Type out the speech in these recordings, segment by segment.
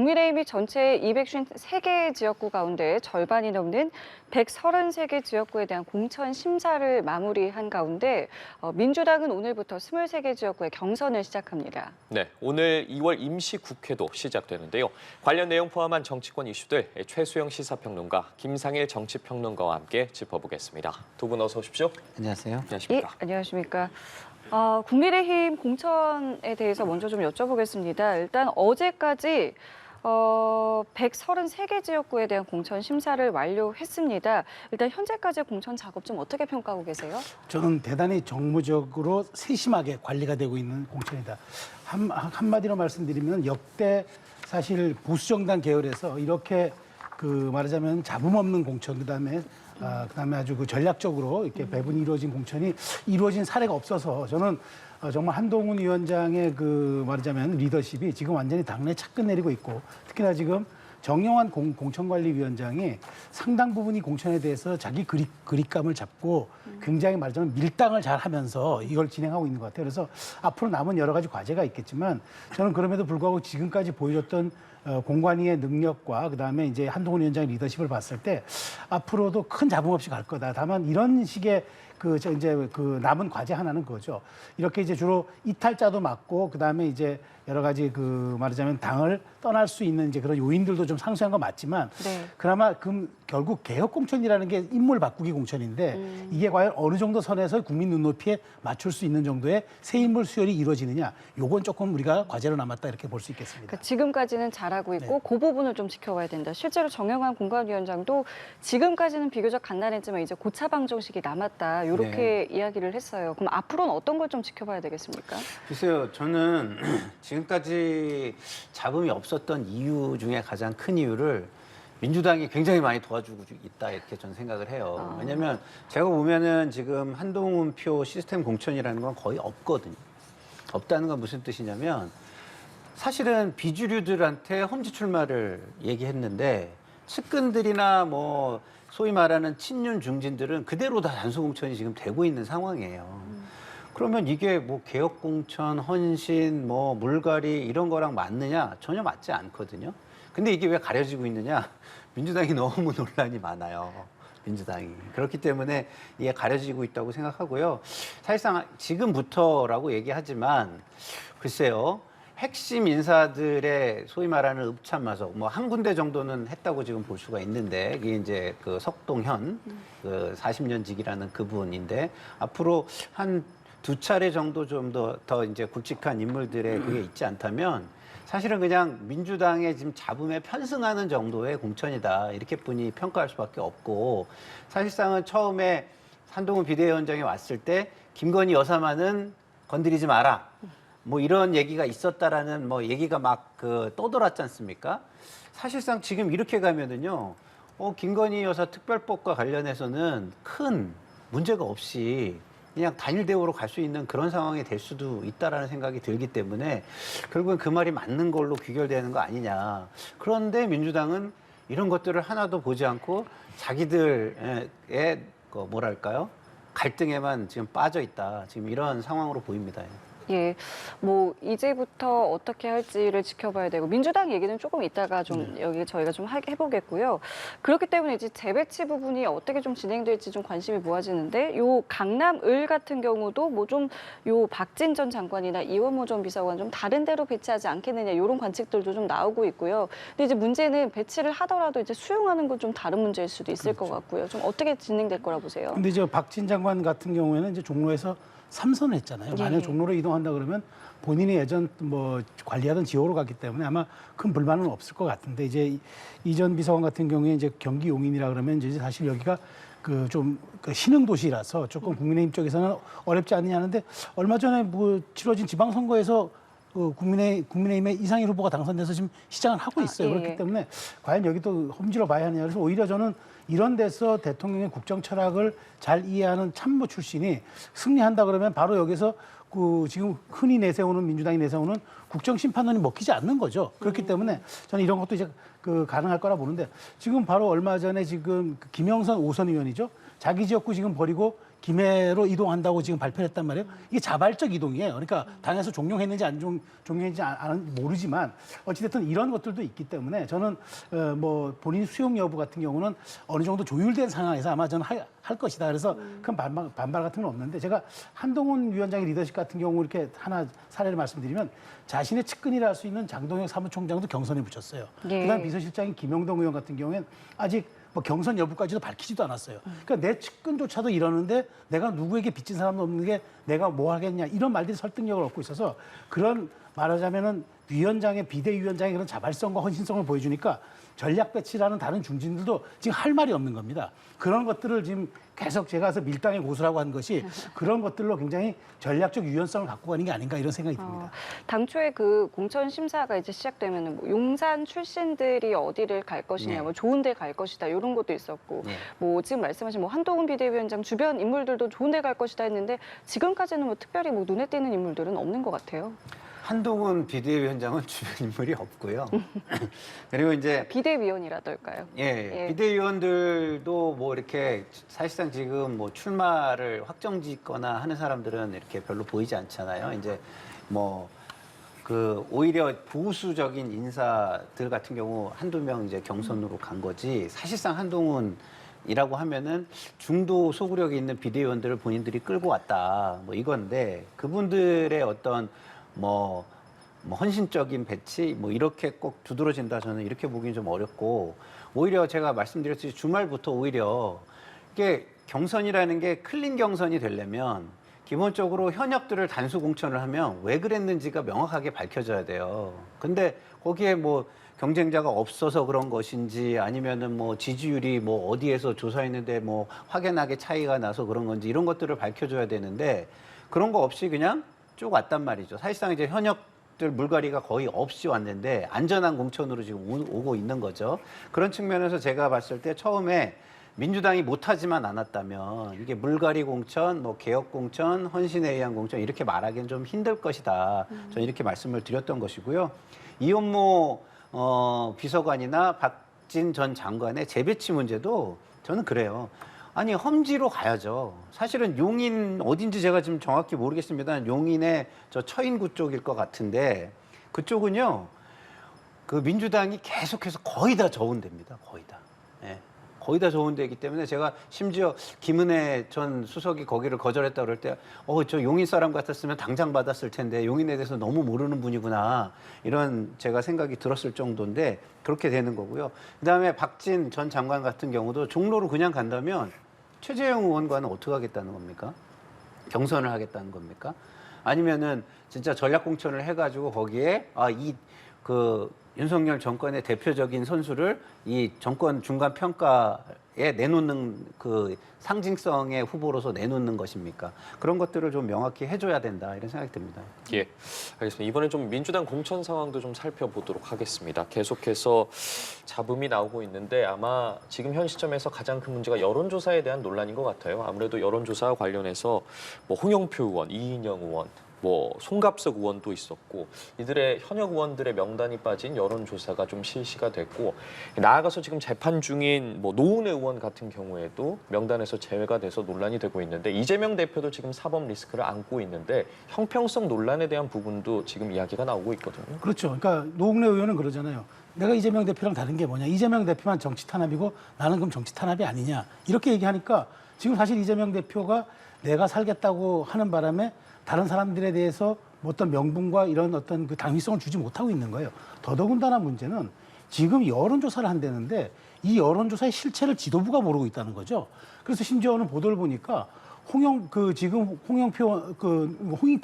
국민의힘이 전체 253개 지역구 가운데 절반이 넘는 133개 지역구에 대한 공천 심사를 마무리한 가운데 민주당은 오늘부터 23개 지역구의 경선을 시작합니다. 네, 오늘 2월 임시국회도 시작되는데요. 관련 내용 포함한 정치권 이슈들 최수영 시사평론가, 김상일 정치평론가와 함께 짚어보겠습니다. 두 분 어서 오십시오. 안녕하세요. 안녕하십니까. 예, 안녕하십니까. 국민의힘 공천에 대해서 먼저 좀 여쭤보겠습니다. 일단 어제까지 133개 지역구에 대한 공천 심사를 완료했습니다. 일단 현재까지의 공천 작업 좀 어떻게 평가하고 계세요? 저는 대단히 정무적으로 세심하게 관리가 되고 있는 공천이다. 한마디로 말씀드리면 역대 사실 보수정당 계열에서 이렇게 말하자면 잡음 없는 공천, 그다음에 아주 전략적으로 이렇게 배분이 이루어진 공천이 이루어진 사례가 없어서 저는 정말 한동훈 위원장의 말하자면 리더십이 지금 완전히 당내에 착근 내리고 있고, 특히나 지금 정영환 공천관리위원장이 상당 부분이 공천에 대해서 자기 그립감을 잡고 굉장히 말하자면 밀당을 잘 하면서 이걸 진행하고 있는 것 같아요. 그래서 앞으로 남은 여러 가지 과제가 있겠지만 저는 그럼에도 불구하고 지금까지 보여줬던 공관위의 능력과 그다음에 이제 한동훈 위원장의 리더십을 봤을 때 앞으로도 큰 잡음 없이 갈 거다. 다만 이런 식의 남은 과제 하나는 그거죠. 이렇게 이제 주로 이탈자도 맡고 그다음에 이제 여러 가지 말하자면 당을 떠날 수 있는 이제 그런 요인들도 좀 상쇄한 건 맞지만 네. 그나마 결국 개혁 공천이라는 게 인물 바꾸기 공천인데 이게 과연 어느 정도 선에서 국민 눈높이에 맞출 수 있는 정도의 새 인물 수혈이 이루어지느냐, 요건 조금 우리가 과제로 남았다 이렇게 볼 수 있겠습니다. 그러니까 지금까지는 잘하고 있고 그 부분을 좀 지켜봐야 된다. 실제로 정영환 공관위원장도 지금까지는 비교적 간단했지만 이제 고차 방정식이 남았다. 이렇게 이야기를 했어요. 그럼 앞으로는 어떤 걸 좀 지켜봐야 되겠습니까? 글쎄요, 저는 지금까지 잡음이 없었던 이유 중에 가장 큰 이유를 민주당이 굉장히 많이 도와주고 있다, 이렇게 저는 생각을 해요. 왜냐면 제가 보면은 지금 한동훈 표 시스템 공천이라는 건 거의 없거든요. 없다는 건 무슨 뜻이냐면 사실은 비주류들한테 험지 출마를 얘기했는데 측근들이나 뭐 소위 말하는 친윤 중진들은 그대로 다 단수 공천이 지금 되고 있는 상황이에요. 그러면 이게 뭐 개혁 공천, 헌신, 뭐 물갈이 이런 거랑 맞느냐? 전혀 맞지 않거든요. 근데 이게 왜 가려지고 있느냐? 민주당이 너무 논란이 많아요. 민주당이. 그렇기 때문에 이게 가려지고 있다고 생각하고요. 사실상 지금부터라고 얘기하지만 글쎄요. 핵심 인사들의 소위 말하는 읍참마속 뭐 한 군데 정도는 했다고 지금 볼 수가 있는데 이게 이제 석동현 40년 직이라는 그분인데 앞으로 한 두 차례 정도 좀 더 이제 굵직한 인물들의 그게 있지 않다면 사실은 그냥 민주당의 지금 잡음에 편승하는 정도의 공천이다, 이렇게 뿐이 평가할 수밖에 없고, 사실상은 처음에 한동훈 비대위원장이 왔을 때 김건희 여사만은 건드리지 마라, 뭐 이런 얘기가 있었다라는 뭐 얘기가 막 떠돌았지 않습니까? 사실상 지금 이렇게 가면은요, 김건희 여사 특별법과 관련해서는 큰 문제가 없이 그냥 단일 대우로 갈 수 있는 그런 상황이 될 수도 있다라는 생각이 들기 때문에 결국엔 그 말이 맞는 걸로 귀결되는 거 아니냐. 그런데 민주당은 이런 것들을 하나도 보지 않고 자기들의 뭐랄까요? 갈등에만 지금 빠져 있다. 지금 이런 상황으로 보입니다. 예, 뭐 이제부터 어떻게 할지를 지켜봐야 되고 민주당 얘기는 조금 이따가 좀 여기 저희가 좀 해보겠고요. 그렇기 때문에 이제 재배치 부분이 어떻게 좀 진행될지 좀 관심이 모아지는데 요 강남을 같은 경우도 뭐 좀 요 박진 전 장관이나 이원모 전 비서관 좀 다른 데로 배치하지 않겠느냐 이런 관측들도 좀 나오고 있고요. 근데 이제 문제는 배치를 하더라도 이제 수용하는 건 좀 다른 문제일 수도 있을 것 같고요. 좀 어떻게 진행될 거라 보세요? 근데 이제 박진 장관 같은 경우에는 이제 종로에서 3선 했잖아요. 만약 종로로 이동한다 그러면 본인이 예전 뭐 관리하던 지역으로 갔기 때문에 아마 큰 불만은 없을 것 같은데, 이제 이전 비서관 같은 경우에 이제 경기 용인이라 그러면 이제 사실 여기가 신흥 도시라서 조금 국민의힘 쪽에서는 어렵지 않느냐 하는데, 얼마 전에 뭐 치러진 지방선거에서 국민의힘의 이상일 후보가 당선돼서 지금 시장을 하고 있어요. 그렇기 때문에 과연 여기도 험지로 봐야 하느냐. 그래서 오히려 저는 이런 데서 대통령의 국정 철학을 잘 이해하는 참모 출신이 승리한다 그러면 바로 여기서 지금 흔히 내세우는 민주당이 내세우는 국정 심판론이 먹히지 않는 거죠. 그렇기 때문에 저는 이런 것도 이제 가능할 거라 보는데, 지금 바로 얼마 전에 지금 김영선 오선 의원이죠. 자기 지역구 지금 버리고 김해로 이동한다고 지금 발표를 했단 말이에요. 이게 자발적 이동이에요. 그러니까 당에서 종용했는지 안 종용했는지 모르지만 어찌됐든 이런 것들도 있기 때문에 저는 뭐 본인 수용 여부 같은 경우는 어느 정도 조율된 상황에서 아마 저는 할 것이다. 그래서 큰 반발 같은 건 없는데 제가 한동훈 위원장의 리더십 같은 경우 이렇게 하나 사례를 말씀드리면 자신의 측근이라 할 수 있는 장동혁 사무총장도 경선에 붙였어요. 예. 그다음 비서실장인 김영동 의원 같은 경우에는 아직 뭐 경선 여부까지도 밝히지도 않았어요. 그러니까 내 측근조차도 이러는데 내가 누구에게 빚진 사람도 없는 게 내가 뭐 하겠냐 이런 말들이 설득력을 얻고 있어서 그런 말하자면은 위원장의 비대위원장의 그런 자발성과 헌신성을 보여주니까 전략 배치라는 다른 중진들도 지금 할 말이 없는 겁니다. 그런 것들을 지금 계속 제가 해서 밀당의 고수라고 한 것이 그런 것들로 굉장히 전략적 유연성을 갖고 가는 게 아닌가 이런 생각이 듭니다. 당초에 그 공천 심사가 이제 시작되면은 뭐 용산 출신들이 어디를 갈 것이냐, 네. 뭐 좋은 데 갈 것이다 이런 것도 있었고, 네. 뭐 지금 말씀하신 뭐 한동훈 비대위원장 주변 인물들도 좋은 데 갈 것이다 했는데 지금까지는 뭐 특별히 뭐 눈에 띄는 인물들은 없는 것 같아요. 한동훈 비대위원장은 주변 인물이 없고요. 그리고 이제 비대위원이라던가요. 예, 예. 비대위원들도 뭐 이렇게 사실상 지금 뭐 출마를 확정짓거나 하는 사람들은 이렇게 별로 보이지 않잖아요. 이제 뭐 그 오히려 보수적인 인사들 같은 경우 한두 명 이제 경선으로 간 거지 사실상 한동훈이라고 하면은 중도 소구력이 있는 비대위원들을 본인들이 끌고 왔다 뭐 이건데 그분들의 어떤 뭐 헌신적인 배치 뭐 이렇게 꼭 두드러진다 저는 이렇게 보기는 좀 어렵고 오히려 제가 말씀드렸듯이 주말부터 오히려 이게 경선이라는 게 클린 경선이 되려면 기본적으로 현역들을 단수 공천을 하면 왜 그랬는지가 명확하게 밝혀져야 돼요. 근데 거기에 뭐 경쟁자가 없어서 그런 것인지 아니면은 뭐 지지율이 뭐 어디에서 조사했는데 뭐 확연하게 차이가 나서 그런 건지 이런 것들을 밝혀줘야 되는데 그런 거 없이 그냥 쭉 왔단 말이죠. 사실상 이제 현역들 물갈이가 거의 없이 왔는데 안전한 공천으로 지금 오고 있는 거죠. 그런 측면에서 제가 봤을 때 처음에 민주당이 못하지만 않았다면 이게 물갈이 공천, 뭐 개혁 공천, 헌신에 의한 공천 이렇게 말하기는 좀 힘들 것이다. 저는 이렇게 말씀을 드렸던 것이고요. 이현모 비서관이나 박진 전 장관의 재배치 문제도 저는 그래요. 아니 험지로 가야죠. 사실은 용인 어딘지 제가 지금 정확히 모르겠습니다. 용인의 저 처인구 쪽일 것 같은데 그쪽은요. 그 민주당이 계속해서 거의 다 적은 데입니다. 거의 다. 예. 거의 다 좋은 데이기 때문에 제가 심지어 김은혜 전 수석이 거기를 거절했다 그럴 때 저 용인 사람 같았으면 당장 받았을 텐데 용인에 대해서 너무 모르는 분이구나 이런 제가 생각이 들었을 정도인데 그렇게 되는 거고요. 그다음에 박진 전 장관 같은 경우도 종로로 그냥 간다면 최재형 의원과는 어떻게 하겠다는 겁니까? 경선을 하겠다는 겁니까? 아니면은 진짜 전략 공천을 해가지고 거기에 윤석열 정권의 대표적인 선수를 이 정권 중간 평가에 내놓는 그 상징성의 후보로서 내놓는 것입니까? 그런 것들을 좀 명확히 해줘야 된다 이런 생각이 듭니다. 예, 알겠습니다. 이번에 좀 민주당 공천 상황도 좀 살펴보도록 하겠습니다. 계속해서 잡음이 나오고 있는데 아마 지금 현 시점에서 가장 큰 문제가 여론조사에 대한 논란인 것 같아요. 아무래도 여론조사와 관련해서 뭐 홍영표 의원, 이인영 의원, 뭐 송갑석 의원도 있었고 이들의 현역 의원들의 명단이 빠진 여론조사가 좀 실시가 됐고 나아가서 지금 재판 중인 뭐 노은혜 의원 같은 경우에도 명단에서 제외가 돼서 논란이 되고 있는데 이재명 대표도 지금 사법 리스크를 안고 있는데 형평성 논란에 대한 부분도 지금 이야기가 나오고 있거든요. 그렇죠. 그러니까 노웅래 의원은 그러잖아요. 내가 이재명 대표랑 다른 게 뭐냐. 이재명 대표만 정치 탄압이고 나는 그럼 정치 탄압이 아니냐. 이렇게 얘기하니까 지금 사실 이재명 대표가 내가 살겠다고 하는 바람에 다른 사람들에 대해서 어떤 명분과 이런 어떤 그 당위성을 주지 못하고 있는 거예요. 더더군다나 문제는 지금 여론조사를 한다는데 이 여론조사의 실체를 지도부가 모르고 있다는 거죠. 그래서 심지어는 보도를 보니까 홍익표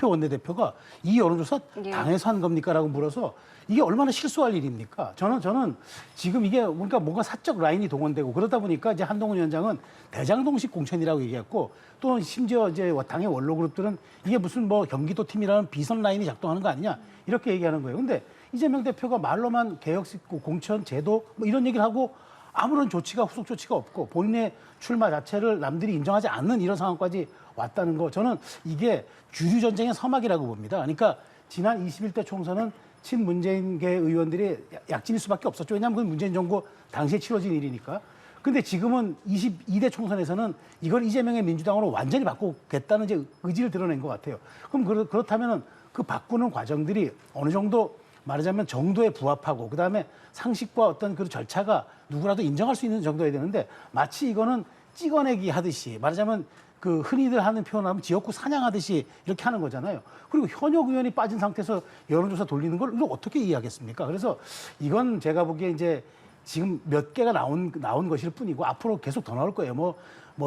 원내대표가 이 여론조사 예. 당에서 한 겁니까라고 물어서 이게 얼마나 실수할 일입니까? 저는 지금 이게 그러니까 뭔가 사적 라인이 동원되고 그러다 보니까 이제 한동훈 위원장은 대장동식 공천이라고 얘기했고 또 심지어 이제 당의 원로 그룹들은 이게 무슨 뭐 경기도 팀이라는 비선 라인이 작동하는 거 아니냐 이렇게 얘기하는 거예요. 근데 이재명 대표가 말로만 개혁식 공천 제도 뭐 이런 얘기를 하고 아무런 조치가 후속 조치가 없고 본인의 출마 자체를 남들이 인정하지 않는 이런 상황까지 왔다는 거 저는 이게 주류 전쟁의 서막이라고 봅니다. 그러니까 지난 21대 총선은 친문재인계 의원들이 약진일 수밖에 없었죠. 왜냐하면 그 문재인 정부 당시에 치러진 일이니까. 근데 지금은 22대 총선에서는 이걸 이재명의 민주당으로 완전히 바꾸겠다는 이제 의지를 드러낸 것 같아요. 그럼 그렇다면은 그 바꾸는 과정들이 어느 정도 말하자면 정도에 부합하고 그다음에 상식과 어떤 그 절차가 누구라도 인정할 수 있는 정도여야 되는데 마치 이거는 찍어내기 하듯이 말하자면 그 흔히들 하는 표현하면 지역구 사냥하듯이 이렇게 하는 거잖아요. 그리고 현역 의원이 빠진 상태에서 여론조사 돌리는 걸 이거 어떻게 이해하겠습니까? 그래서 이건 제가 보기에 이제 지금 몇 개가 나온 것일 뿐이고 앞으로 계속 더 나올 거예요. 뭐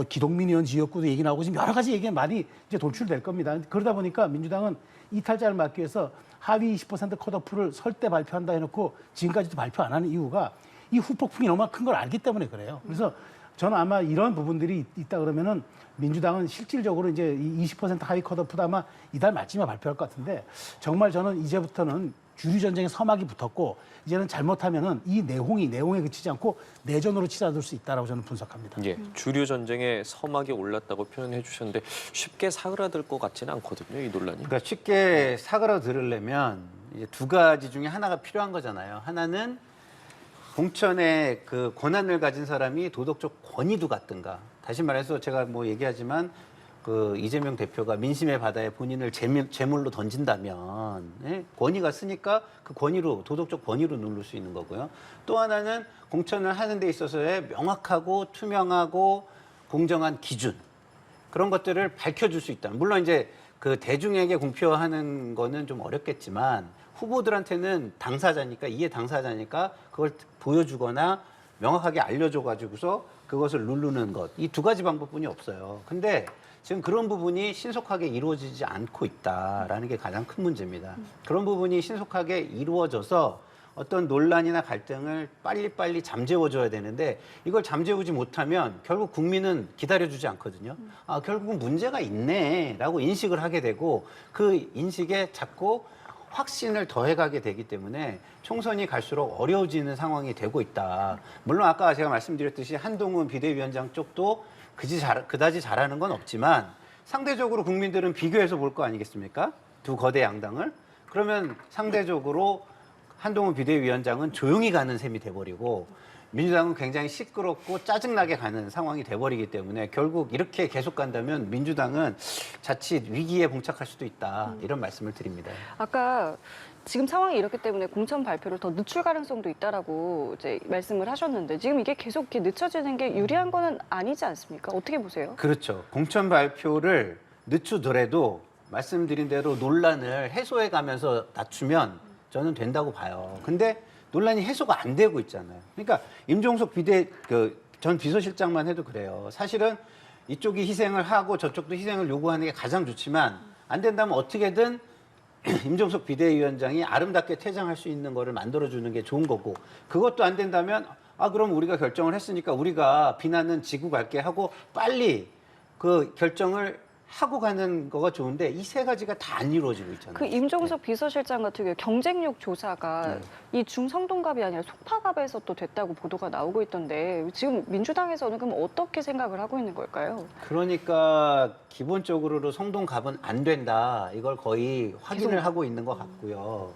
기동민 의원 지역구도 얘기 나오고 지금 여러 가지 얘기가 많이 이제 돌출될 겁니다. 그러다 보니까 민주당은 이탈자를 막기 위해서 하위 20% 컷오프를 설 때 발표한다 해놓고 지금까지도 발표 안 하는 이유가 이 후폭풍이 너무 큰 걸 알기 때문에 그래요. 그래서 저는 아마 이런 부분들이 있다 그러면은 민주당은 실질적으로 이제 이 20% 하위 컷오프도 아마 이달 말쯤에 발표할 것 같은데 정말 저는 이제부터는 주류 전쟁의 서막이 붙었고 이제는 잘못하면은 이 내홍에 그치지 않고 내전으로 치닫을 수 있다라고 저는 분석합니다. 예, 주류 전쟁의 서막이 올랐다고 표현해 주셨는데 쉽게 사그라들 것 같지는 않거든요, 이 논란이. 그러니까 쉽게 사그라들으려면 이제 두 가지 중에 하나가 필요한 거잖아요. 하나는 공천의 그 권한을 가진 사람이 도덕적 권위도 갖든가. 다시 말해서 제가 뭐 얘기하지만 그 이재명 대표가 민심의 바다에 본인을 제물로 던진다면 예? 권위가 쓰니까 그 권위로 도덕적 권위로 누를 수 있는 거고요. 또 하나는 공천을 하는 데 있어서의 명확하고 투명하고 공정한 기준 그런 것들을 밝혀줄 수 있다. 물론 이제 그 대중에게 공표하는 거는 좀 어렵겠지만 후보들한테는 당사자니까 이해 당사자니까 그걸 보여주거나 명확하게 알려줘가지고서 그것을 누르는 것 이 두 가지 방법뿐이 없어요. 근데 지금 그런 부분이 신속하게 이루어지지 않고 있다라는 게 가장 큰 문제입니다. 그런 부분이 신속하게 이루어져서 어떤 논란이나 갈등을 빨리빨리 잠재워줘야 되는데 이걸 잠재우지 못하면 결국 국민은 기다려주지 않거든요. 아, 결국은 문제가 있네라고 인식을 하게 되고 그 인식에 자꾸 확신을 더해가게 되기 때문에 총선이 갈수록 어려워지는 상황이 되고 있다. 물론 아까 제가 말씀드렸듯이 한동훈 비대위원장 쪽도 그다지 잘하는 건 없지만 상대적으로 국민들은 비교해서 볼 거 아니겠습니까? 두 거대 양당을. 그러면 상대적으로 한동훈 비대위원장은 조용히 가는 셈이 돼버리고 민주당은 굉장히 시끄럽고 짜증나게 가는 상황이 돼버리기 때문에 결국 이렇게 계속 간다면 민주당은 자칫 위기에 봉착할 수도 있다. 이런 말씀을 드립니다. 아까 지금 상황이 이렇기 때문에 공천 발표를 더 늦출 가능성도 있다라고 이제 말씀을 하셨는데 지금 이게 계속 이렇게 늦춰지는 게 유리한 거는 아니지 않습니까? 어떻게 보세요? 그렇죠. 공천 발표를 늦추더라도 말씀드린 대로 논란을 해소해 가면서 낮추면 저는 된다고 봐요. 근데 논란이 해소가 안 되고 있잖아요. 그러니까 임종석 전 비서실장만 해도 그래요. 사실은 이쪽이 희생을 하고 저쪽도 희생을 요구하는 게 가장 좋지만 안 된다면 어떻게든 임종석 비대위원장이 아름답게 퇴장할 수 있는 거를 만들어주는 게 좋은 거고 그것도 안 된다면 아 그럼 우리가 결정을 했으니까 우리가 비난은 지고 갈게 하고 빨리 그 결정을 하고 가는 거가 좋은데 이 세 가지가 다 안 이루어지고 있잖아요. 그 임종석 비서실장 같은 경우 경쟁력 조사가 이 중성동갑이 아니라 송파갑에서 또 됐다고 보도가 나오고 있던데 지금 민주당에서는 그럼 어떻게 생각을 하고 있는 걸까요? 그러니까 기본적으로 성동갑은 안 된다. 이걸 거의 확인을 하고 있는 것 같고요.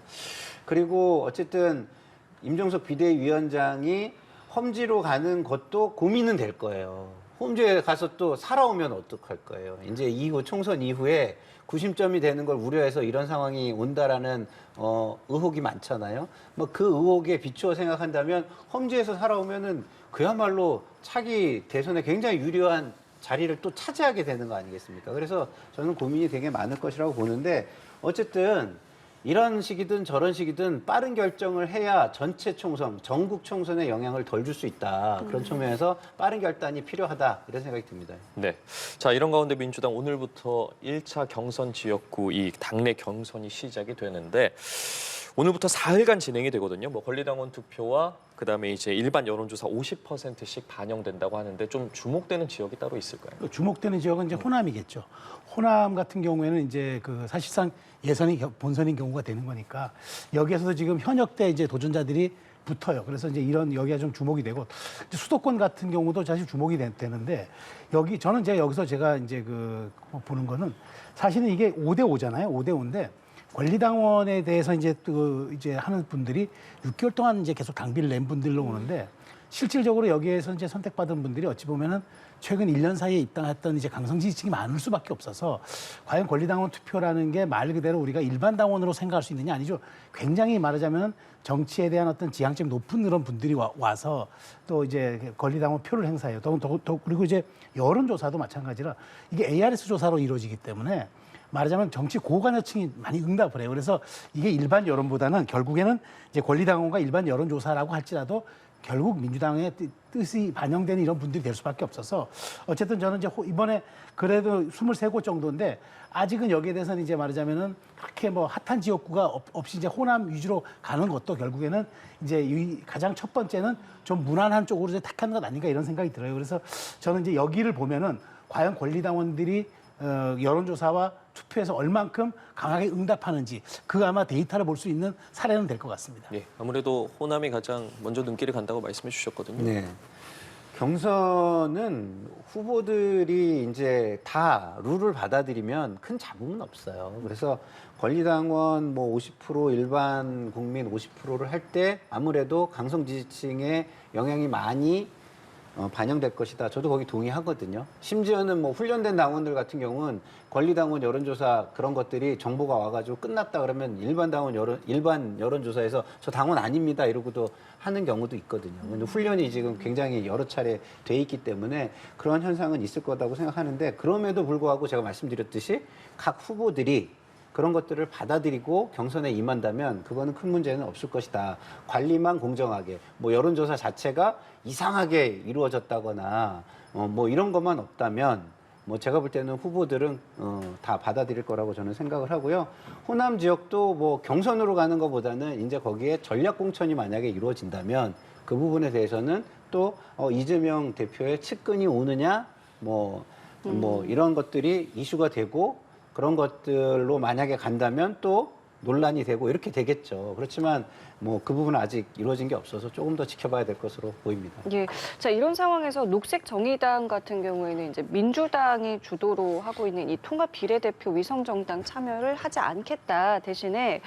그리고 어쨌든 임종석 비대위원장이 험지로 가는 것도 고민은 될 거예요. 홈즈에 가서 또 살아오면 어떡할 거예요. 이제 이후 총선 이후에 구심점이 되는 걸 우려해서 이런 상황이 온다라는 의혹이 많잖아요. 뭐 그 의혹에 비추어 생각한다면 험지에서 살아오면은 그야말로 차기 대선에 굉장히 유리한 자리를 또 차지하게 되는 거 아니겠습니까? 그래서 저는 고민이 되게 많을 것이라고 보는데 어쨌든 이런 식이든 저런 식이든 빠른 결정을 해야 전체 총선, 전국 총선에 영향을 덜 줄 수 있다. 그런 측면에서 빠른 결단이 필요하다. 이런 생각이 듭니다. 네. 자, 이런 가운데 민주당 오늘부터 1차 경선 지역구 이 당내 경선이 시작이 되는데 오늘부터 4일간 진행이 되거든요. 뭐 권리당원 투표와 그다음에 이제 일반 여론조사 50%씩 반영된다고 하는데 좀 주목되는 지역이 따로 있을까요? 주목되는 지역은 이제 호남이겠죠. 호남 같은 경우에는 이제 그 사실상 예선이 본선인 경우가 되는 거니까 여기에서도 지금 현역대 이제 도전자들이 붙어요. 그래서 이제 이런 여기가 좀 주목이 되고 이제 수도권 같은 경우도 사실 주목이 되는데 여기 저는 제가 여기서 제가 이제 그 보는 거는 사실은 이게 5대 5잖아요. 5대 5인데 권리당원에 대해서 이제 또 이제 하는 분들이 6개월 동안 이제 계속 당비를 낸 분들로 오는데 실질적으로 여기에서 이제 선택받은 분들이 어찌 보면은 최근 1년 사이에 입당했던 이제 강성 지지층이 많을 수밖에 없어서 과연 권리당원 투표라는 게 말 그대로 우리가 일반 당원으로 생각할 수 있느냐 아니죠. 굉장히 말하자면 정치에 대한 어떤 지향점이 높은 그런 분들이 와서 또 이제 권리당원 표를 행사해요. 그리고 이제 여론조사도 마찬가지라 이게 ARS 조사로 이루어지기 때문에 말하자면 정치 고관여층이 많이 응답을 해요. 그래서 이게 일반 여론보다는 결국에는 이제 권리당원과 일반 여론조사라고 할지라도 결국 민주당의 뜻이 반영되는 이런 분들이 될 수밖에 없어서 어쨌든 저는 이제 이번에 그래도 23곳 정도인데 아직은 여기에 대해서는 이제 말하자면은 그렇게 뭐 핫한 지역구가 없이 이제 호남 위주로 가는 것도 결국에는 이제 가장 첫 번째는 좀 무난한 쪽으로 이제 택하는 것 아닌가 이런 생각이 들어요. 그래서 저는 이제 여기를 보면은 과연 권리당원들이 여론조사와 투표에서 얼만큼 강하게 응답하는지 그 아마 데이터를 볼 수 있는 사례는 될 것 같습니다. 예, 아무래도 호남이 가장 먼저 눈길을 간다고 말씀해 주셨거든요. 네. 경선은 후보들이 이제 다 룰을 받아들이면 큰 잡음은 없어요. 그래서 권리당원 뭐 50% 일반 국민 50%를 할 때 아무래도 강성 지지층의 영향이 많이 반영될 것이다. 저도 거기 동의하거든요. 심지어는 뭐 훈련된 당원들 같은 경우는 권리당원 여론조사 그런 것들이 정보가 와가지고 끝났다 그러면 일반 여론조사에서 저 당원 아닙니다 이러고도 하는 경우도 있거든요. 근데 훈련이 지금 굉장히 여러 차례 돼 있기 때문에 그런 현상은 있을 거라고 생각하는데 그럼에도 불구하고 제가 말씀드렸듯이 각 후보들이 그런 것들을 받아들이고 경선에 임한다면 그거는 큰 문제는 없을 것이다. 관리만 공정하게, 뭐 여론조사 자체가 이상하게 이루어졌다거나 뭐 이런 것만 없다면 뭐 제가 볼 때는 후보들은 다 받아들일 거라고 저는 생각을 하고요. 호남 지역도 뭐 경선으로 가는 것보다는 이제 거기에 전략 공천이 만약에 이루어진다면 그 부분에 대해서는 또 이재명 대표의 측근이 오느냐 뭐 이런 것들이 이슈가 되고 그런 것들로 만약에 간다면 또 논란이 되고 이렇게 되겠죠. 그렇지만 뭐 그 부분은 아직 이루어진 게 없어서 조금 더 지켜봐야 될 것으로 보입니다. 예. 자, 이런 상황에서 녹색 정의당 같은 경우에는 이제 민주당이 주도로 하고 있는 이 통합 비례대표 위성정당 참여를 하지 않겠다. 대신에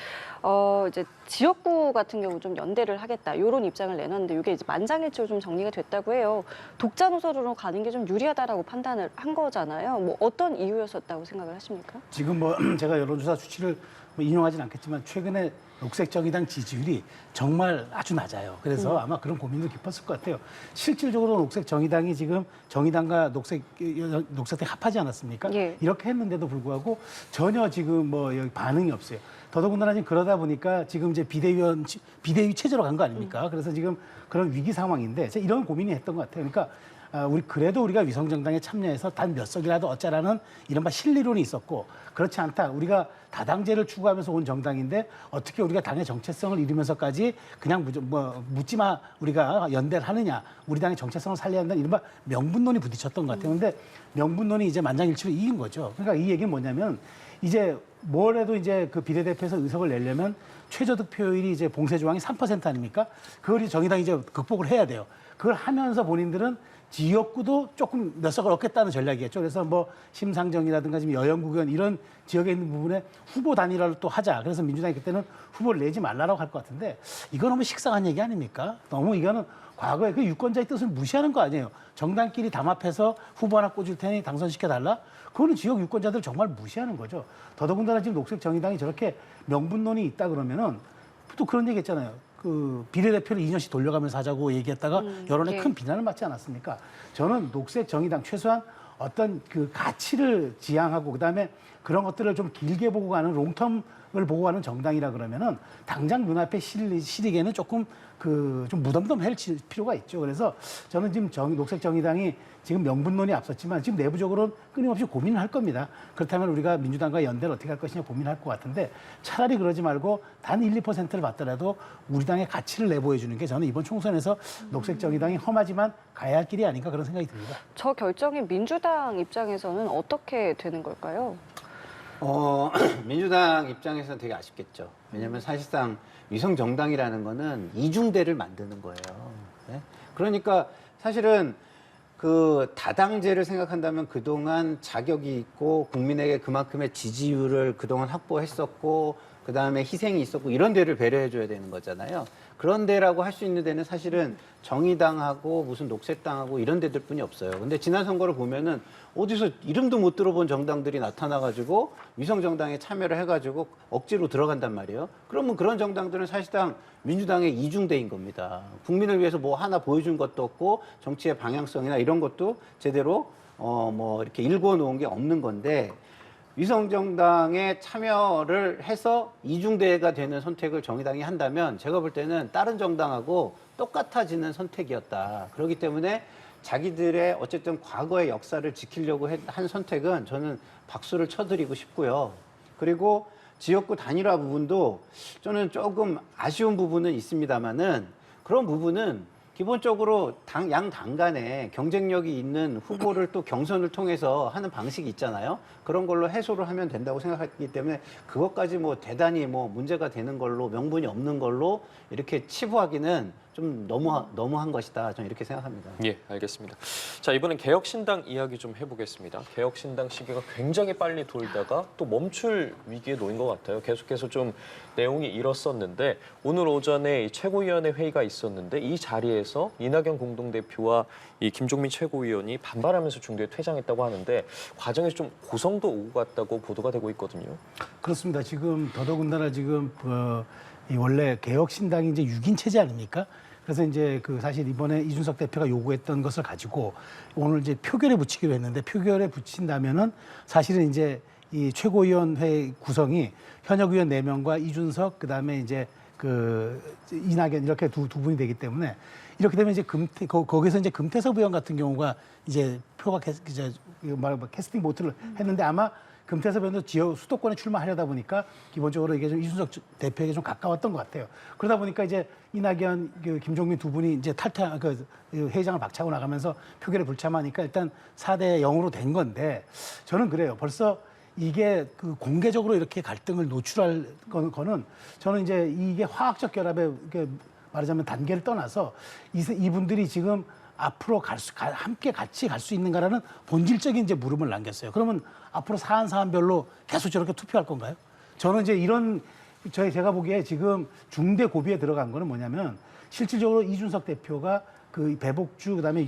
이제 지역구 같은 경우 좀 연대를 하겠다. 이런 입장을 내놨는데 이게 이제 만장일치로 좀 정리가 됐다고 해요. 독자 노선으로 가는 게 좀 유리하다라고 판단을 한 거잖아요. 뭐 어떤 이유였었다고 생각을 하십니까? 지금 뭐 제가 여론조사 수치를 뭐 인용하진 않겠지만 최근에 녹색정의당 지지율이 정말 아주 낮아요. 그래서 아마 그런 고민도 깊었을 것 같아요. 실질적으로 녹색정의당이 지금 정의당과 녹색당이 합하지 않았습니까? 예. 이렇게 했는데도 불구하고 전혀 지금 뭐 여기 반응이 없어요. 더더군다나 지금 그러다 보니까 지금 이제 비대위 체제로 간 거 아닙니까? 그래서 지금 그런 위기 상황인데 제가 이런 고민이 했던 것 같아요. 그러니까 그래도 우리가 위성정당에 참여해서 단 몇 석이라도 얻자라는 이른바 실리론이 있었고 그렇지 않다. 우리가 다당제를 추구하면서 온 정당인데 어떻게 우리가 당의 정체성을 이루면서까지 그냥 묻지마 우리가 연대를 하느냐. 우리 당의 정체성을 살려야 한다는 이른바 명분론이 부딪혔던 것 같아요. 근데 명분론이 이제 만장일치로 이긴 거죠. 그러니까 이 얘기는 뭐냐면 이제 뭘 해도 이제 그 비례대표에서 의석을 내려면 최저득표율이 이제 봉쇄 조항이 3% 아닙니까? 그걸 이제 정의당이 이제 극복을 해야 돼요. 그걸 하면서 본인들은 지역구도 조금 몇 석을 얻겠다는 전략이겠죠. 그래서 뭐 심상정이라든가 지금 여영구견 이런 지역에 있는 부분에 후보 단일화를 또 하자. 그래서 민주당이 그때는 후보를 내지 말라라고 할 것 같은데 이건 너무 식상한 얘기 아닙니까? 너무 이거는 과거에 그 유권자의 뜻을 무시하는 거 아니에요. 정당끼리 담합해서 후보 하나 꽂을 테니 당선시켜달라? 그거는 지역 유권자들 정말 무시하는 거죠. 더더군다나 지금 녹색정의당이 저렇게 명분론이 있다 그러면은 또 그런 얘기 했잖아요. 그 비례대표를 2년씩 돌려가면서 하자고 얘기했다가 여론에 예. 큰 비난을 받지 않았습니까? 저는 녹색정의당 최소한 어떤 그 가치를 지향하고 그다음에 그런 것들을 좀 길게 보고 가는 롱텀을 보고 가는 정당이라 그러면은 당장 눈앞에 시리게는 조금 좀 무덤덤할 필요가 있죠. 그래서 저는 지금 녹색정의당이 지금 명분론이 앞섰지만 지금 내부적으로는 끊임없이 고민을 할 겁니다. 그렇다면 우리가 민주당과 연대를 어떻게 할 것이냐 고민할 것 같은데 차라리 그러지 말고 단 1, 2%를 받더라도 우리 당의 가치를 내보여주는 게 저는 이번 총선에서 녹색정의당이 험하지만 가야 할 길이 아닌가 그런 생각이 듭니다. 저 결정이 민주당 입장에서는 어떻게 되는 걸까요? 민주당 입장에서는 되게 아쉽겠죠. 왜냐하면 사실상 위성정당이라는 거는 이중대를 만드는 거예요. 네? 그러니까 사실은 그 다당제를 생각한다면 그동안 자격이 있고 국민에게 그만큼의 지지율을 그동안 확보했었고 그다음에 희생이 있었고 이런 데를 배려해 줘야 되는 거잖아요. 그런 데라고 할 수 있는 데는 사실은 정의당하고 무슨 녹색당하고 이런 데들 뿐이 없어요. 근데 지난 선거를 보면은 어디서 이름도 못 들어본 정당들이 나타나가지고 위성정당에 참여를 해가지고 억지로 들어간단 말이에요. 그러면 그런 정당들은 사실상 민주당의 이중대인 겁니다. 국민을 위해서 뭐 하나 보여준 것도 없고 정치의 방향성이나 이런 것도 제대로 뭐 이렇게 일궈 놓은 게 없는 건데 위성정당에 참여를 해서 이중대가 되는 선택을 정의당이 한다면 제가 볼 때는 다른 정당하고 똑같아지는 선택이었다. 그렇기 때문에 자기들의 어쨌든 과거의 역사를 지키려고 한 선택은 저는 박수를 쳐드리고 싶고요. 그리고 지역구 단일화 부분도 저는 조금 아쉬운 부분은 있습니다만은 그런 부분은 기본적으로 양 당 간에 경쟁력이 있는 후보를 또 경선을 통해서 하는 방식이 있잖아요. 그런 걸로 해소를 하면 된다고 생각하기 때문에 그것까지 뭐 대단히 뭐 문제가 되는 걸로 명분이 없는 걸로 이렇게 치부하기는 좀 너무한 것이다. 저는 이렇게 생각합니다. 예, 알겠습니다. 자, 이번엔 개혁신당 이야기 좀 해보겠습니다. 개혁신당 시기가 굉장히 빨리 돌다가 또 멈출 위기에 놓인 것 같아요. 계속해서 좀 내용이 일었었는데 오늘 오전에 이 최고위원회 회의가 있었는데 이 자리에서 이낙연 공동대표와 이 김종민 최고위원이 반발하면서 중도에 퇴장했다고 하는데 과정에서 좀 고성도 오고 갔다고 보도가 되고 있거든요. 그렇습니다. 지금 더더군다나 지금 이 원래 개혁신당이 이제 6인 체제 아닙니까? 그래서 이제 그 사실 이번에 이준석 대표가 요구했던 것을 가지고 오늘 이제 표결에 붙이기로 했는데 표결에 붙인다면은 사실은 이제 이 최고위원회 구성이 현역 의원 4명과 이준석 그다음에 이제 그 이낙연 이렇게 두 분이 되기 때문에 이렇게 되면 이제 거기서 이제 금태섭 의원 같은 경우가 이제 표가 이제 캐스팅 보트를 했는데 아마 금태섭 의원도 지역 수도권에 출마하려다 보니까 기본적으로 이게 좀 이준석 대표에게 좀 가까웠던 것 같아요. 그러다 보니까 이제 이낙연, 김종민 두 분이 이제 회장을 박차고 나가면서 표결에 불참하니까 일단 4대 0으로 된 건데 저는 그래요. 벌써 이게 그 공개적으로 이렇게 갈등을 노출할 거는 저는 이제 이게 화학적 결합에 말하자면 단계를 떠나서 이분들이 지금 앞으로 함께 같이 갈 수 있는가라는 본질적인 이제 물음을 남겼어요. 그러면 앞으로 사안별로 계속 저렇게 투표할 건가요? 저는 이제 제가 보기에 지금 중대 고비에 들어간 거는 뭐냐면 실질적으로 이준석 대표가 그 배복주 그다음에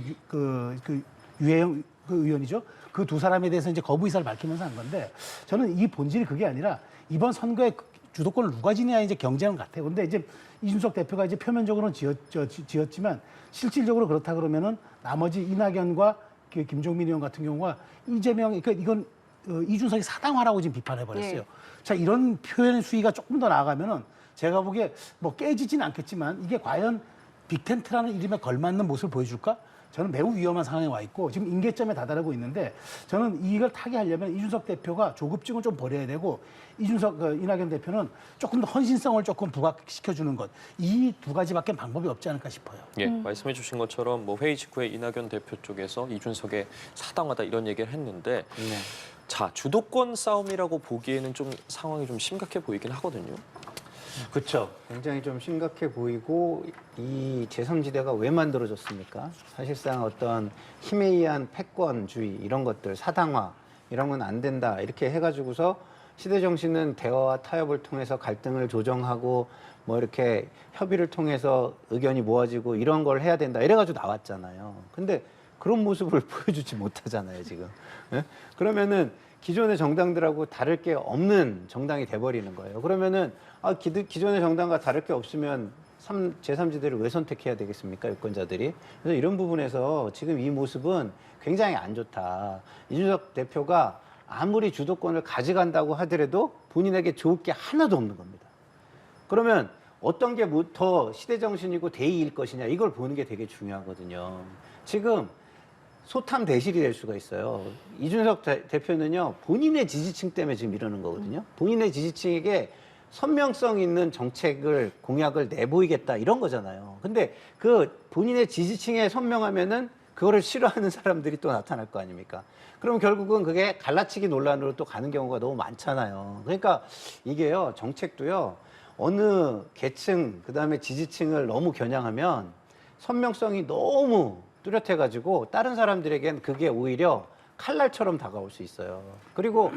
유해영 의원이죠. 그 두 사람에 대해서 이제 거부 의사를 밝히면서 한 건데 저는 이 본질이 그게 아니라 이번 선거에 주도권을 누가 지느냐 이제 경쟁은 같아요. 근데 이제 이준석 대표가 이제 표면적으로는 지었지만 실질적으로 그렇다 그러면은 나머지 이낙연과 김종민 의원 같은 경우가 이재명, 그러니까 이건 이준석이 사당화라고 지금 비판해 버렸어요. 예. 자, 이런 표현의 수위가 조금 더 나아가면은 제가 보기에 뭐 깨지진 않겠지만 이게 과연 빅텐트라는 이름에 걸맞는 모습을 보여줄까? 저는 매우 위험한 상황에 와 있고 지금 임계점에 다다르고 있는데 저는 이걸 타게 하려면 이준석 대표가 조급증을 좀 버려야 되고 이낙연 대표는 조금 더 헌신성을 조금 부각시켜주는 것. 이 두 가지밖에 방법이 없지 않을까 싶어요. 예, 말씀해 주신 것처럼 뭐 회의 직후에 이낙연 대표 쪽에서 이준석의 사당하다 이런 얘기를 했는데 네. 자, 주도권 싸움이라고 보기에는 좀 상황이 좀 심각해 보이긴 하거든요. 그렇죠. 굉장히 좀 심각해 보이고 이 제3지대가 왜 만들어졌습니까? 사실상 어떤 힘에 의한 패권주의 이런 것들, 사당화 이런 건 안 된다 이렇게 해가지고서 시대 정신은 대화와 타협을 통해서 갈등을 조정하고 뭐 이렇게 협의를 통해서 의견이 모아지고 이런 걸 해야 된다 이래가지고 나왔잖아요. 근데 그런 모습을 보여주지 못하잖아요 지금. 예? 그러면은 기존의 정당들하고 다를 게 없는 정당이 돼버리는 거예요. 그러면은 기존의 정당과 다를 게 없으면 제3지대를 왜 선택해야 되겠습니까? 유권자들이. 그래서 이런 부분에서 지금 이 모습은 굉장히 안 좋다. 이준석 대표가 아무리 주도권을 가져간다고 하더라도 본인에게 좋을 게 하나도 없는 겁니다. 그러면 어떤 게 더 시대정신이고 대의일 것이냐 이걸 보는 게 되게 중요하거든요. 지금 소탐 대실이 될 수가 있어요. 이준석 대표는요, 본인의 지지층 때문에 지금 이러는 거거든요. 본인의 지지층에게 선명성 있는 정책을, 공약을 내보이겠다, 이런 거잖아요. 근데 그 본인의 지지층에 선명하면은 그거를 싫어하는 사람들이 또 나타날 거 아닙니까? 그럼 결국은 그게 갈라치기 논란으로 또 가는 경우가 너무 많잖아요. 그러니까 이게요, 정책도요, 어느 계층, 그 다음에 지지층을 너무 겨냥하면 선명성이 너무 뚜렷해가지고 다른 사람들에겐 그게 오히려 칼날처럼 다가올 수 있어요. 그리고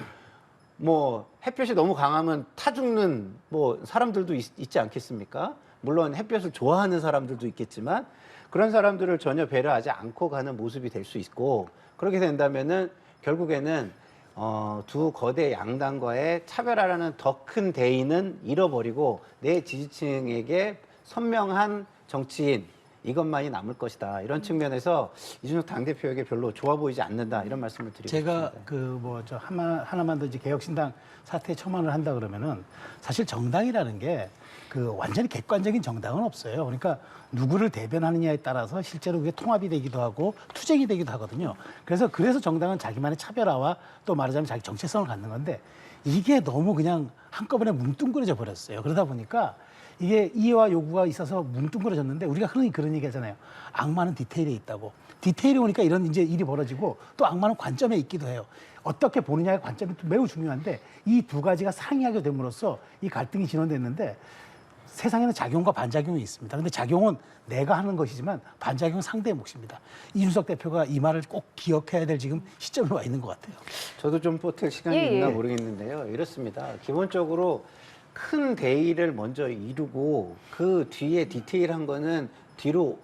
뭐 햇볕이 너무 강하면 타 죽는 뭐 사람들도 있지 않겠습니까? 물론 햇볕을 좋아하는 사람들도 있겠지만 그런 사람들을 전혀 배려하지 않고 가는 모습이 될 수 있고 그렇게 된다면은 결국에는 두 거대 양당과의 차별화라는 더 큰 대의는 잃어버리고 내 지지층에게 선명한 정치인 이것만이 남을 것이다. 이런 측면에서 이준석 당대표에게 별로 좋아 보이지 않는다. 이런 말씀을 드리고 제가 싶습니다. 그 뭐 저 하나만 더 이제 개혁신당 사태에 첨언을 한다 그러면은 사실 정당이라는 게 그 완전히 객관적인 정당은 없어요. 그러니까 누구를 대변하느냐에 따라서 실제로 그게 통합이 되기도 하고 투쟁이 되기도 하거든요. 그래서 정당은 자기만의 차별화와 또 말하자면 자기 정체성을 갖는 건데 이게 너무 그냥 한꺼번에 뭉뚱그려져 버렸어요. 그러다 보니까 이게 이해와 요구가 있어서 뭉뚱그려졌는데 우리가 흔히 그런 얘기 하잖아요. 악마는 디테일에 있다고. 디테일이 오니까 이런 이제 일이 벌어지고 또 악마는 관점에 있기도 해요. 어떻게 보느냐의 관점이 또 매우 중요한데 이 두 가지가 상이하게 됨으로써 이 갈등이 진원됐는데 세상에는 작용과 반작용이 있습니다. 근데 작용은 내가 하는 것이지만 반작용은 상대의 몫입니다. 이준석 대표가 이 말을 꼭 기억해야 될 지금 시점에 와 있는 것 같아요. 저도 좀 보탤 시간이 예, 있나 예. 모르겠는데요. 이렇습니다. 기본적으로 큰 대의를 먼저 이루고 그 뒤에 디테일한 거는 뒤로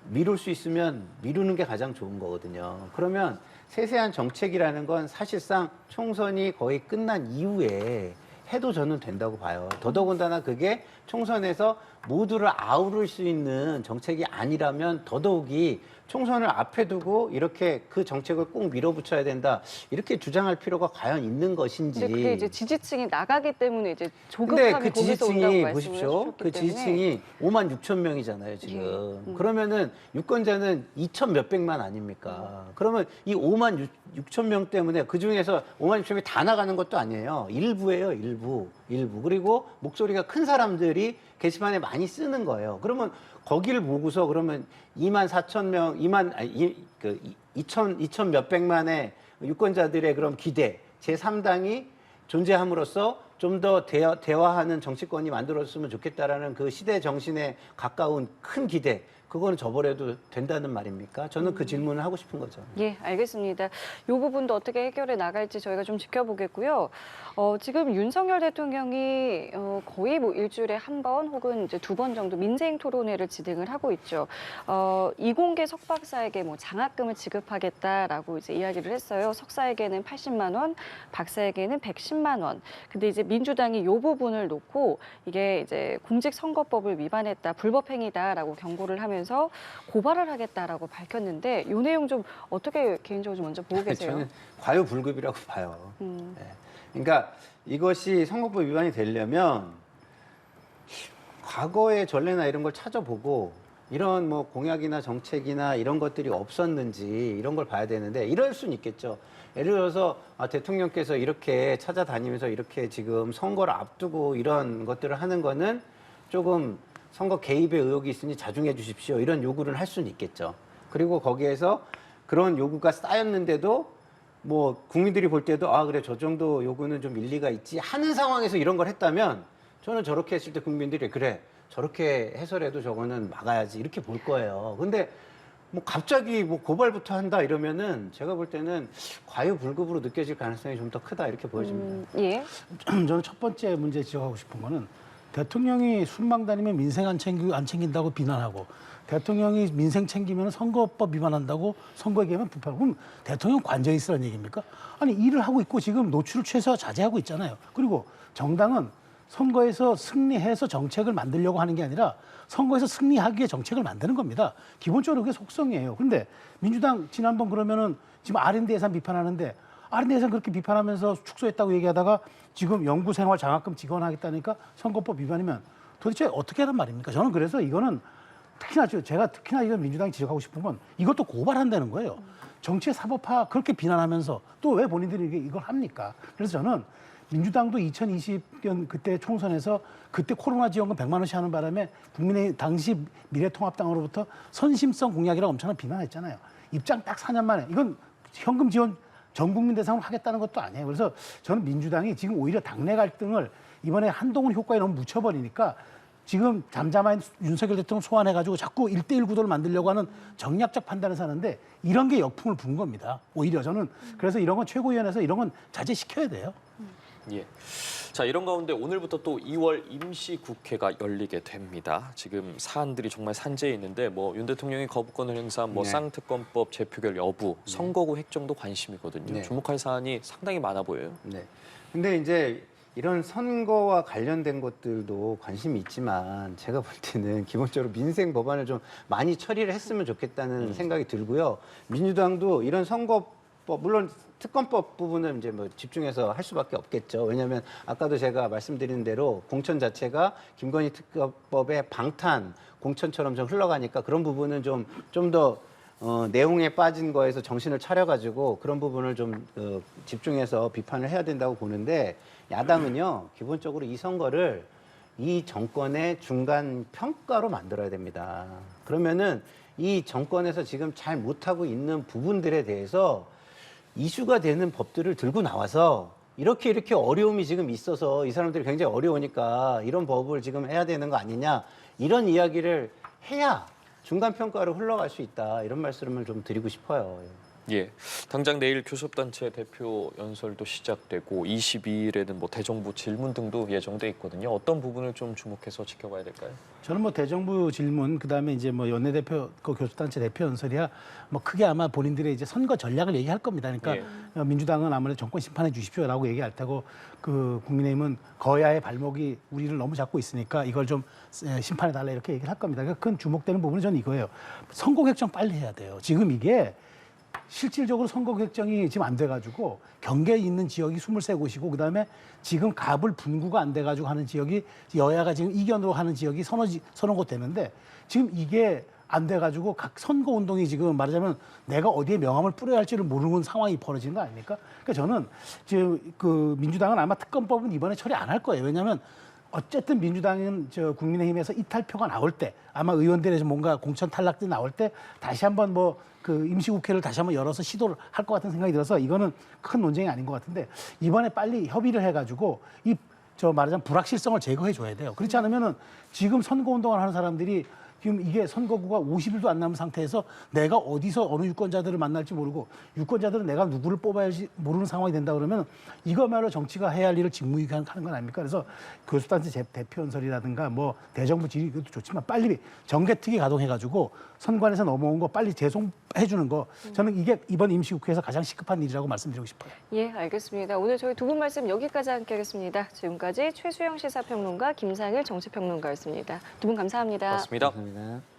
미룰 수 있으면 미루는 게 가장 좋은 거거든요. 그러면 세세한 정책이라는 건 사실상 총선이 거의 끝난 이후에 해도 저는 된다고 봐요. 더더군다나 그게 총선에서 모두를 아우를 수 있는 정책이 아니라면 더더욱이 총선을 앞에 두고 이렇게 그 정책을 꼭 밀어붙여야 된다. 이렇게 주장할 필요가 과연 있는 것인지. 근데 그게 이제 지지층이 나가기 때문에 이제 근데 조급함이 그 거기서 온다고 지지층이 말씀을 보십시오. 해주셨기 그 때문에 지지층이 5만 6천 명이잖아요, 지금. 그러면은 유권자는 2천 몇백만 아닙니까? 그러면 이 5만 6천 명 때문에 그 중에서 5만 6천 명이 다 나가는 것도 아니에요. 일부예요, 일부. 그리고 목소리가 큰 사람들이 게시판에 많이 쓰는 거예요. 그러면 거기를 보고서 그러면 2만 4천 명, 2천 몇백만의 유권자들의 그런 기대, 제3당이 존재함으로써 좀 더 대화하는 정치권이 만들어졌으면 좋겠다라는 그 시대 정신에 가까운 큰 기대, 그거는 저버려도 된다는 말입니까? 저는 그 질문을 하고 싶은 거죠. 예, 알겠습니다. 이 부분도 어떻게 해결해 나갈지 저희가 좀 지켜보겠고요. 지금 윤석열 대통령이 거의 뭐 일주일에 한 번 혹은 이제 두 번 정도 민생 토론회를 진행을 하고 있죠. 이공계 석박사에게 뭐 장학금을 지급하겠다라고 이제 이야기를 했어요. 석사에게는 80만 원, 박사에게는 110만 원. 근데 이제 민주당이 이 부분을 놓고 이게 이제 공직선거법을 위반했다, 불법행위다라고 경고를 하면서 고발을 하겠다라고 밝혔는데 이 내용 좀 어떻게 개인적으로 좀 먼저 보고 계세요? 저는 과유불급이라고 봐요. 네. 그러니까 이것이 선거법 위반이 되려면 과거의 전례나 이런 걸 찾아보고 이런 뭐 공약이나 정책이나 이런 것들이 없었는지 이런 걸 봐야 되는데 이럴 수는 있겠죠. 예를 들어서 대통령께서 이렇게 찾아다니면서 이렇게 지금 선거를 앞두고 이런 것들을 하는 거는 조금 선거 개입의 의혹이 있으니 자중해 주십시오. 이런 요구를 할 수는 있겠죠. 그리고 거기에서 그런 요구가 쌓였는데도 뭐 국민들이 볼 때도 그래 저 정도 요구는 좀 일리가 있지 하는 상황에서 이런 걸 했다면 저는 저렇게 했을 때 국민들이 그래 저렇게 해서라도 저거는 막아야지 이렇게 볼 거예요. 근데 뭐 갑자기 뭐 고발부터 한다 이러면은 제가 볼 때는 과유불급으로 느껴질 가능성이 좀 더 크다 이렇게 보여집니다. 예. 저는 첫 번째 문제 지적하고 싶은 거는 대통령이 순방 다니면 민생 안 챙긴다고 비난하고 대통령이 민생 챙기면 선거법 위반한다고 선거 얘기하면 불편. 그럼 대통령 관저에 있으라는 얘기입니까? 아니 일을 하고 있고 지금 노출을 최소화 자제하고 있잖아요. 그리고 정당은 선거에서 승리해서 정책을 만들려고 하는 게 아니라 선거에서 승리하기 위해 정책을 만드는 겁니다. 기본적으로 그게 속성이에요. 그런데 민주당 지난번 그러면은 지금 R&D 예산 비판하는데 R&D 예산 그렇게 비판하면서 축소했다고 얘기하다가 지금 연구생활 장학금 지원하겠다니까 선거법 위반이면 도대체 어떻게 하란 말입니까? 저는 그래서 이거는 제가 특히나 이건 민주당이 지적하고 싶은 건 이것도 고발한다는 거예요. 정치의 사법화 그렇게 비난하면서 또 왜 본인들이 이걸 합니까? 그래서 저는 민주당도 2020년 그때 총선에서 그때 코로나 지원금 100만 원씩 하는 바람에 국민의 당시 미래통합당으로부터 선심성 공약이라고 엄청난 비난했잖아요. 입장 딱 4년 만에 이건 현금 지원 전 국민 대상으로 하겠다는 것도 아니에요. 그래서 저는 민주당이 지금 오히려 당내 갈등을 이번에 한동훈 효과에 너무 묻혀버리니까 지금 잠잠한 윤석열 대통령 소환해가지고 자꾸 1대1 구도를 만들려고 하는 정략적 판단을 사는데 이런 게 역풍을 분 겁니다. 오히려 저는 그래서 이런 건 최고위원회에서 이런 건 자제시켜야 돼요. 예. 자, 이런 가운데 오늘부터 또 2월 임시국회가 열리게 됩니다. 지금 사안들이 정말 산재해 있는데 뭐 윤 대통령이 거부권을 행사한 뭐 네. 쌍특검법 재표결 여부, 선거구 획정도 관심이거든요. 네. 주목할 사안이 상당히 많아 보여요. 네. 근데 이제 이런 선거와 관련된 것들도 관심이 있지만 제가 볼 때는 기본적으로 민생 법안을 좀 많이 처리를 했으면 좋겠다는 생각이 들고요. 민주당도 이런 선거법, 물론 특검법 부분은 이제 뭐 집중해서 할 수밖에 없겠죠. 왜냐하면 아까도 제가 말씀드린 대로 공천 자체가 김건희 특검법의 방탄 공천처럼 좀 흘러가니까 그런 부분은 좀 더 내용에 빠진 거에서 정신을 차려가지고 그런 부분을 좀 집중해서 비판을 해야 된다고 보는데 야당은요 기본적으로 이 선거를 이 정권의 중간 평가로 만들어야 됩니다. 그러면은 이 정권에서 지금 잘 못하고 있는 부분들에 대해서 이슈가 되는 법들을 들고 나와서 이렇게 어려움이 지금 있어서 이 사람들이 굉장히 어려우니까 이런 법을 지금 해야 되는 거 아니냐 이런 이야기를 해야 중간평가로 흘러갈 수 있다 이런 말씀을 좀 드리고 싶어요. 예, 당장 내일 교섭단체 대표 연설도 시작되고 22일에는 뭐 대정부 질문 등도 예정돼 있거든요. 어떤 부분을 좀 주목해서 지켜봐야 될까요? 저는 뭐 대정부 질문 그다음에 이제 뭐 연내대표 그 교섭단체 대표 연설이야 뭐 크게 아마 본인들의 이제 선거 전략을 얘기할 겁니다. 그러니까 민주당은 아무래도 정권 심판해 주십시오라고 얘기할 테고 그 국민의힘은 거야의 발목이 우리를 너무 잡고 있으니까 이걸 좀 심판해 달라 이렇게 얘기를 할 겁니다. 그러니까 큰 주목되는 부분은 저는 이거예요. 선거 획정 빨리 해야 돼요. 지금 이게 실질적으로 선거 획정이 지금 안 돼가지고 경계에 있는 지역이 23곳이고 그다음에 지금 갑을 분구가 안 돼가지고 하는 지역이 여야가 지금 이견으로 하는 지역이 서너 곳 되는데 지금 이게 안 돼가지고 각 선거 운동이 지금 말하자면 내가 어디에 명함을 뿌려야 할지를 모르는 상황이 벌어지는 거 아닙니까? 그러니까 저는 지금 그 민주당은 아마 특검법은 이번에 처리 안 할 거예요. 왜냐하면 어쨌든 민주당은 저 국민의힘에서 이탈표가 나올 때 아마 의원들에서 뭔가 공천 탈락들이 나올 때 다시 한번 뭐 그 임시국회를 다시 한번 열어서 시도를 할 것 같은 생각이 들어서 이거는 큰 논쟁이 아닌 것 같은데 이번에 빨리 협의를 해가지고 이 저 말하자면 불확실성을 제거해 줘야 돼요. 그렇지 않으면은 지금 선거 운동을 하는 사람들이 지금 이게 선거구가 50일도 안 남은 상태에서 내가 어디서 어느 유권자들을 만날지 모르고 유권자들은 내가 누구를 뽑아야 할지 모르는 상황이 된다 그러면 이거말로 정치가 해야 할 일을 직무유기하는 건 아닙니까? 그래서 교수단체 대표 연설이라든가 뭐 대정부 질의 이것도 좋지만 빨리 정개특위 가동해가지고 선관에서 넘어온 거 빨리 재송해 주는 거 저는 이게 이번 임시국회에서 가장 시급한 일이라고 말씀드리고 싶어요. 예, 알겠습니다. 오늘 저희 두 분 말씀 여기까지 함께하겠습니다. 지금까지 최수영 시사평론가, 김상일 정치평론가였습니다. 두 분 감사합니다. 고맙습니다. 감사합니다.